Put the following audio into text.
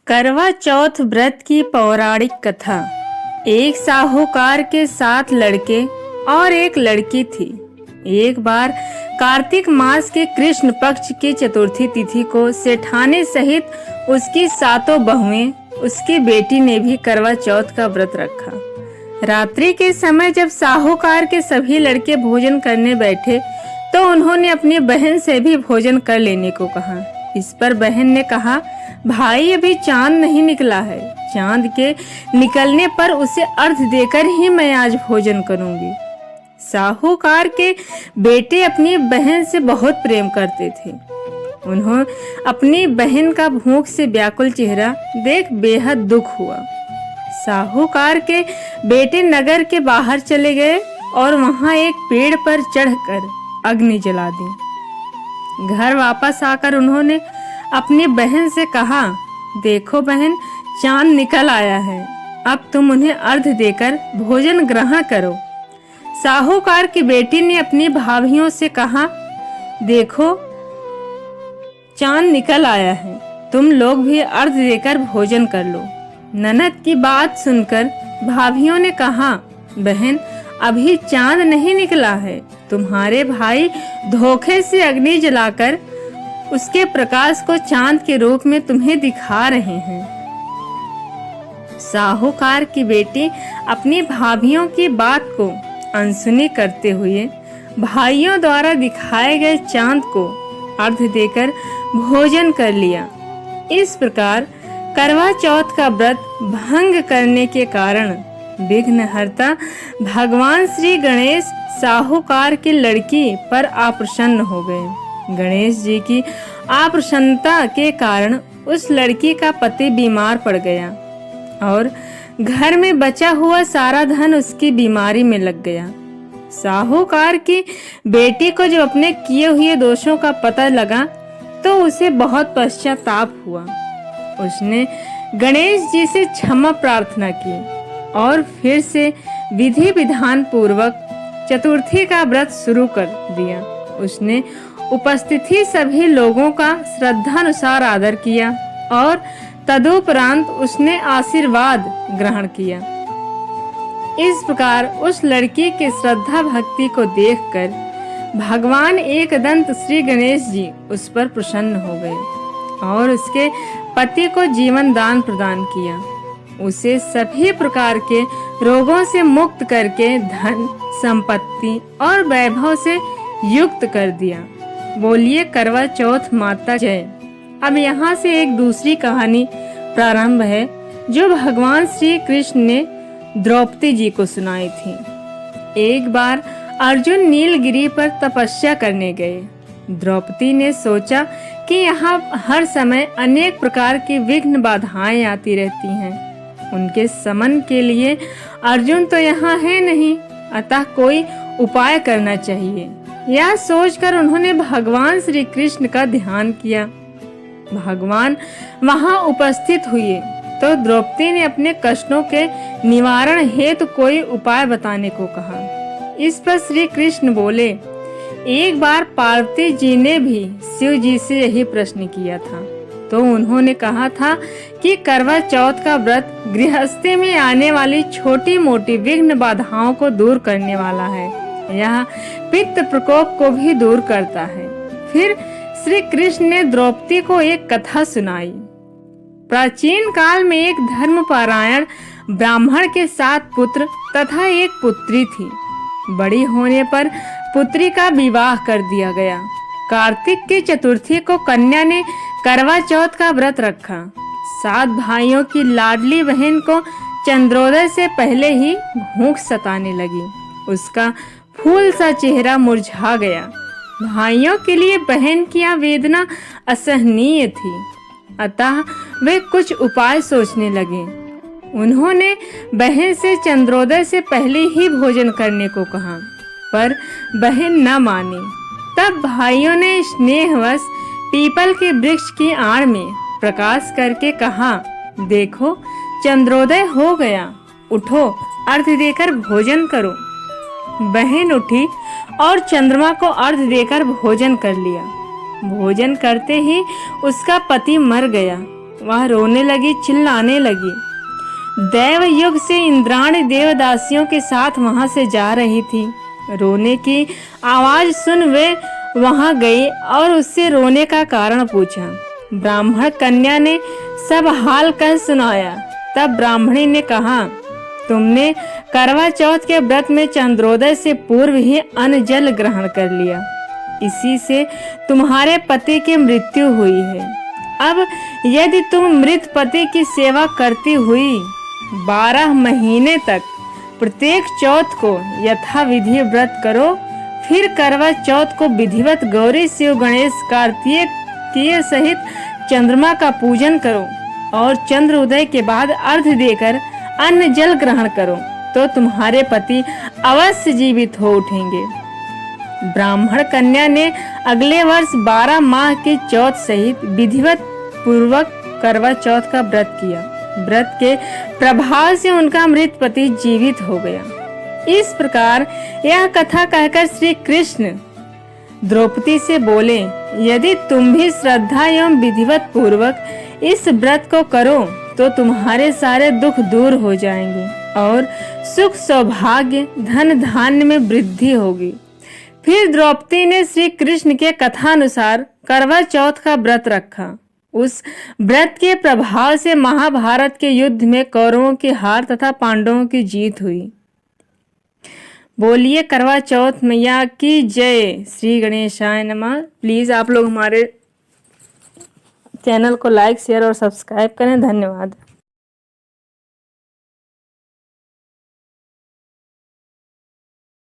करवा चौथ व्रत की पौराणिक कथा। एक साहूकार के 7 लड़के और एक लड़की थी। एक बार कार्तिक मास के कृष्ण पक्ष की चतुर्थी तिथि को सेठानी सहित उसकी 7 बहुएं, उसकी बेटी ने भी करवा चौथ का व्रत रखा। रात्रि के समय जब साहूकार के सभी लड़के भोजन करने बैठे तो उन्होंने अपनी बहन से भी भोजन कर लेने को कहा। इस पर बहन ने कहा, भाई अभी चांद नहीं निकला है, चांद के निकलने पर उसे अर्घ देकर ही मैं आज भोजन करूंगी। साहूकार के बेटे अपनी बहन से बहुत प्रेम करते थे। उन्हें अपनी बहन का भूख से व्याकुल चेहरा देख बेहद दुख हुआ। साहूकार के बेटे नगर के बाहर चले गए और वहां एक पेड़ पर चढ़कर अग्नि जला दी। घर वापस आकर उन्होंने अपनी बहन से कहा, देखो बहन, चांद निकल आया है, अब तुम उन्हें अर्घ देकर भोजन ग्रहण करो। साहूकार की बेटी ने अपनी भाभियों से कहा, देखो चांद निकल आया है, तुम लोग भी अर्घ देकर भोजन कर लो। ननद की बात सुनकर भाभियों ने कहा, बहन अभी चांद नहीं निकला है, तुम्हारे भाई धोखे से अग्नि जलाकर उसके प्रकाश को चांद के रूप में तुम्हें दिखा रहे हैं। साहूकार की बेटी अपनी भाभियों की बात को अनसुनी करते हुए भाइयों द्वारा दिखाए गए चांद को अर्घ देकर भोजन कर लिया। इस प्रकार करवा चौथ का व्रत भंग करने के कारण विघ्नहर्ता भगवान श्री गणेश साहूकार की लड़की पर अप्रसन्न हो गए। गणेश जी की अप्रसन्नता के कारण उस लड़की का पति बीमार पड़ गया और घर में बचा हुआ सारा धन उसकी बीमारी में लग गया। साहूकार की बेटी को जब अपने किए हुए दोषों का पता लगा तो उसे बहुत पश्चाताप हुआ। उसने गणेश जी से क्षमा प्रार्थना की और फिर से विधि विधान पूर्वक चतुर्थी का व्रत शुरू कर दिया। उसने उपस्थित सभी लोगों का श्रद्धानुसार आदर किया और तदुपरांत उसने आशीर्वाद ग्रहण किया। इस प्रकार उस लड़की की श्रद्धा भक्ति को देखकर भगवान एकदंत श्री गणेश जी उस पर प्रसन्न हो गए और उसके पति को जीवन दान प्रदान किया। उसे सभी प्रकार के रोगों से मुक्त करके धन, संपत्ति और वैभव से युक्त कर दिया। बोलिए करवा चौथ माता जय। अब यहाँ से एक दूसरी कहानी प्रारंभ है जो भगवान श्री कृष्ण ने द्रौपदी जी को सुनाई थी। एक बार अर्जुन नीलगिरी पर तपस्या करने गए। द्रौपदी ने सोचा कि यहाँ हर समय अनेक प्रकार की विघ्न बाधाएं आती रहती हैं। उनके शमन के लिए अर्जुन तो यहाँ है नहीं, अतः कोई उपाय करना चाहिए। यह सोचकर उन्होंने भगवान श्री कृष्ण का ध्यान किया। भगवान वहां उपस्थित हुए तो द्रौपदी ने अपने कष्टों के निवारण हेतु कोई उपाय बताने को कहा। इस पर श्री कृष्ण बोले, एक बार पार्वती जी ने भी शिव जी से यही प्रश्न किया था, तो उन्होंने कहा था कि करवा चौथ का व्रत गृहस्थी में आने वाली छोटी मोटी विघ्न बाधाओं को दूर करने वाला है। यह पित्त प्रकोप को भी दूर करता है। फिर श्री कृष्ण ने द्रौपदी को एक कथा सुनाई। प्राचीन काल में एक धर्मपरायण ब्राह्मण के 7 पुत्र तथा एक पुत्री थी। बड़ी होने पर पुत्री का विवाह कर दिया गया। कार्तिक की चतुर्थी को कन्या ने करवा चौथ का व्रत रखा। 7 भाइयों की लाडली बहन को चंद्रोदय से पहले ही भूख सताने लगी। उसका फूल सा चेहरा मुरझा गया। भाइयों के लिए बहन की यह वेदना असहनीय थी, अतः वे कुछ उपाय सोचने लगे। उन्होंने बहन से चंद्रोदय से पहले ही भोजन करने को कहा, पर बहन न मानी। तब भाइयों ने स्नेहवश पीपल के वृक्ष की आड़ में प्रकाश करके कहा, देखो चंद्रोदय हो गया, उठो अर्घ देकर भोजन करो। बहन उठी और चंद्रमा को अर्घ देकर भोजन कर लिया। भोजन करते ही उसका पति मर गया। वह रोने लगी, चिल्लाने लगी। दैव युग से इंद्राणी देवदासियों के साथ वहां से जा रही थी। रोने की आवाज सुन वे वहां गई और उससे रोने का कारण पूछा। ब्राह्मण कन्या ने सब हाल कह सुनाया। तब ब्राह्मणी ने कहा, तुमने करवा चौथ के व्रत में चंद्रोदय से पूर्व ही अन्न जल ग्रहण कर लिया, इसी से तुम्हारे पति की मृत्यु हुई है। अब यदि तुम मृत पति की सेवा करती हुई 12 महीने तक प्रत्येक चौथ को यथाविधि व्रत करो, फिर करवा चौथ को विधिवत गौरी, शिव, गणेश, कार्तिकेय सहित चंद्रमा का पूजन करो और चंद्र उदय के बाद अर्घ्य देकर अन्न जल ग्रहण करो, तो तुम्हारे पति अवश्य जीवित हो उठेंगे। ब्राह्मण कन्या ने अगले वर्ष 12 माह के चौथ सहित विधिवत पूर्वक करवा चौथ का व्रत किया। व्रत के प्रभाव से उनका मृत पति जीवित हो गया। इस प्रकार यह कथा कहकर श्री कृष्ण द्रौपदी से बोले, यदि तुम भी श्रद्धा एवं विधिवत पूर्वक इस व्रत को करो तो तुम्हारे सारे दुख दूर हो जाएंगे और सुख, सौभाग्य, धन धान्य में वृद्धि होगी। फिर द्रौपदी ने श्री कृष्ण के कथानुसार करवा चौथ का व्रत रखा। उस व्रत के प्रभाव से महाभारत के युद्ध में कौरवों की हार तथा पांडवों की जीत हुई। बोलिए करवा चौथ मैया की जय। श्री गणेशाय नमः। प्लीज आप लोग हमारे चैनल को लाइक, शेयर और सब्सक्राइब करें। धन्यवाद।